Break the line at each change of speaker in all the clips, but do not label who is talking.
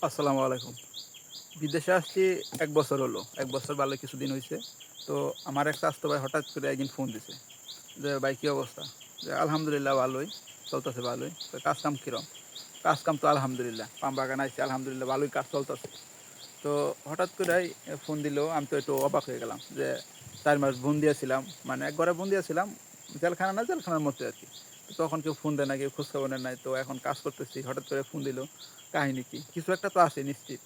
আসসালামু আলাইকুম। বিদেশে আসছি ১ বছর হলো। ১ বছর ভালো কিছুদিন হইছে। তো আমার এক চাচাতো ভাই হঠাৎ করে একদিন ফোন দিছে। যে, "ভাই কি অবস্থা?" যে, "আলহামদুলিল্লাহ ভালোই, চলতেছে ভালোই।" তো "কাজ কাম কিরম?" "কাজ কাম তো আলহামদুলিল্লাহ। পাম বাগানে আইছি আলহামদুলিল্লাহ ভালোই কাজ চলতেছে।" তো হঠাৎ করেই ফোন দিল। আমি তো একটু অবাক হয়ে গেলাম যে ৪ মাস বন্দি আছিলাম। মানে এক ঘরে বন্দি আছিলাম। জেলখানা না জেলখানার মতোই আরকি। তো তখন কেউ ফোন দেয় না, কেউ খোঁজখবর নেয় নাই। তো এখন কাজ করতেছি। হঠাৎ করে ফোন দিল। কাহিনী কি? কিছু একটা তো আছে নিশ্চিত।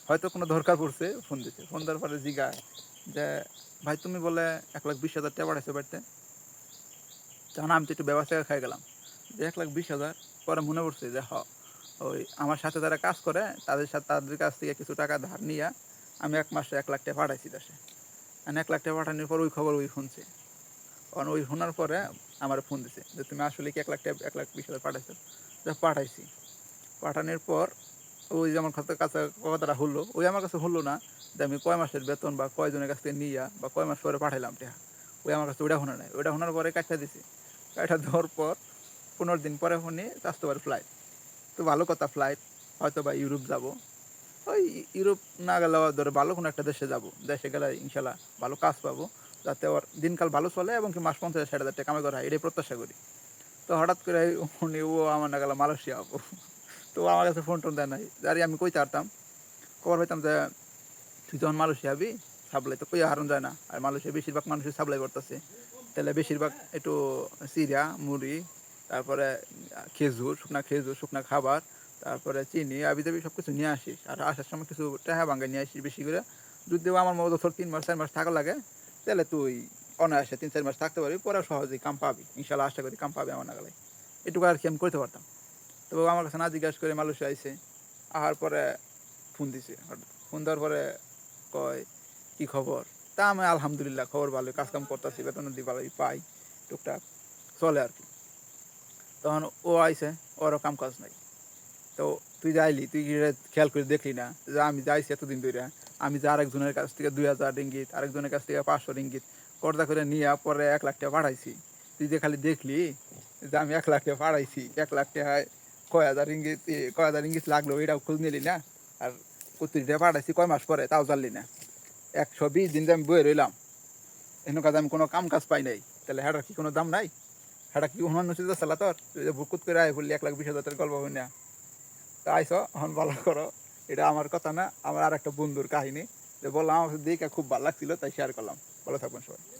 হয়তো কোনো দরকার পড়ছে ফোন দিছে। ফোন দেওয়ার পরে জিগায় যে, "ভাই তুমি বলে ৳১,২০,০০০ পাঠাইছো বাড়িতে?" তখন আমি তো একটু ভ্যাবাচ্যাকা খাই গেলাম। যে ১,২০,০০০ পরে মনে পড়ছে যে ওই আমার সাথে যারা কাজ করে তাদের কাছ থেকে কিছু টাকা ধার নিয়া আমি ১ মাসে ৳১,০০,০০০ পাঠাইছি দেশে। এখন ৳১,০০,০০০ পাঠানোর পর ওই খবর ওই শুনছে। কারণ ওই শোনার পরে আমারে ফোন দিছে যে, "তুমি আসলে কি ৳১,২০,০০০ পাঠাইছো?" যে পাঠাইছি। পাঠানোর পর ওই যে আমার কাছে কথাটা হলো, ওই আমার কাছে হলো না যে আমি কয় মাসের বেতন বা কয়জনের কাছ থেকে নিয়া বা কয় মাস পরে পাঠাইলাম টেহা। ওই আমার কাছে ওইটা শোনে নাই। ওইটা শোনার পরে কাইটা দিছি। কাইটা দেওয়ার পর ১৫ দিন পরে শুনি স্বাস্থ্য ফ্লাইট। তো ভালো কথা ফ্লাইট, হয়তোবা ইউরোপ যাবো। ওই ইউরোপ না গেলেও ধরো ভালো কোনো একটা দেশে যাবো। দেশে গেলে ইনশাআল্লাহ ভালো কাজ পাবো। যাতে ওর দিনকাল ভালো চলে এবং কি মাস ৫০,০০০-৬০,০০০ কামাই করা হয় এটাই প্রত্যাশা করি। তো হঠাৎ করে উনি আমার না গেল মালয়েশিয়া যাবো। তো ও আমার কাছে ফোন-টোন দেয় নাই। আরে আমি কইতে পারতাম। খবর পাইতাম যে তুই যখন মালয়েশিয়া যাবি সাপ্লাই তো কইয়া হারান যায় না। আর মালয়েশিয়ার বেশিরভাগ মানুষই সাপ্লাই করতেছে। তাহলে বেশিরভাগ একটু চিড়া, মুড়ি, তারপরে খেজুর, খেজুর, শুকনা খাবার, তারপরে চিনি হাবি-জাবি সবকিছু নিয়ে আসিস। আর আসার সময় কিছু টাকা ভাঙ্গায় নিয়ে আসিস বেশি করে। যদিও আমার মতো তোর ৩ মাস ৪ মাস থাকা লাগে, তাহলে তুই অনায়াসে ৩-৪ মাস থাকতে পারবি। পরে সহজেই কাম পাবি। ইনশাআল্লাহ আশা করি কাম পাবি আমার নাগালে। এটুকু আরকি আমি কইতে পারতাম। তো ও আমার কাছে না জিজ্ঞাসা করে মালয়েশিয়া আইছে। আহার পরে ফোন দিছে হঠাৎ। ফোন দেওয়ার পরে কয়, "কি খবর?" তা আমি আলহামদুলিল্লাহ খবর ভালোই। কাজ-কাম করতাছি, বেতন-এদি ভালোই পাই। টুকটাক চলে আরকি। তখন ও আইছে, ওরও কাম-কাজ নাই। তো তুই যে আইলি, তুই কি এটা খেয়াল করে দেখলি না? যে আমি যে আইছি এতদিন ধইরা, আমি যে আরেকজনের কাছ থেকে ৳২,০০০, আরেকজনের কাছ থেকে ৳৫০০ কর্জা করে নিয়া পরে ৳১,০০,০০০ পাঠাইছি। তুই যে খালি দেখলি যে আমি ৳১,০০,০০০ পাঠাইছি, ৳১,০০,০০০ কয় হাজার রিঙ্গিত লাগলো এটাও খোঁজ নিলি না? আর কত টাকা পাঠাইছি কয় মাস পরে তাও জানলি না? ১২০ দিন যে আমি বইয়া রইলাম, এখনো কাজে আমি কোনো কাম-কাজ পাই নাই। তাহলে হেটার কি কোনো দাম নাই? হেটা কি অন্যান্য চিন্তা চালা তোর? তুই যে ভুকুত করে আয়া পড়লি ৳১,২০,০০০ গল্প হইনা। তো আইসো এখন ভালো করো। এটা আমার কথা না, আমার আরেকটা বন্ধুর কাহিনী। যে বললাম আমার কাছে দেইখা খুব ভাল লাগছিল তাই শেয়ার করলাম। ভালো থাকবেন সবাই।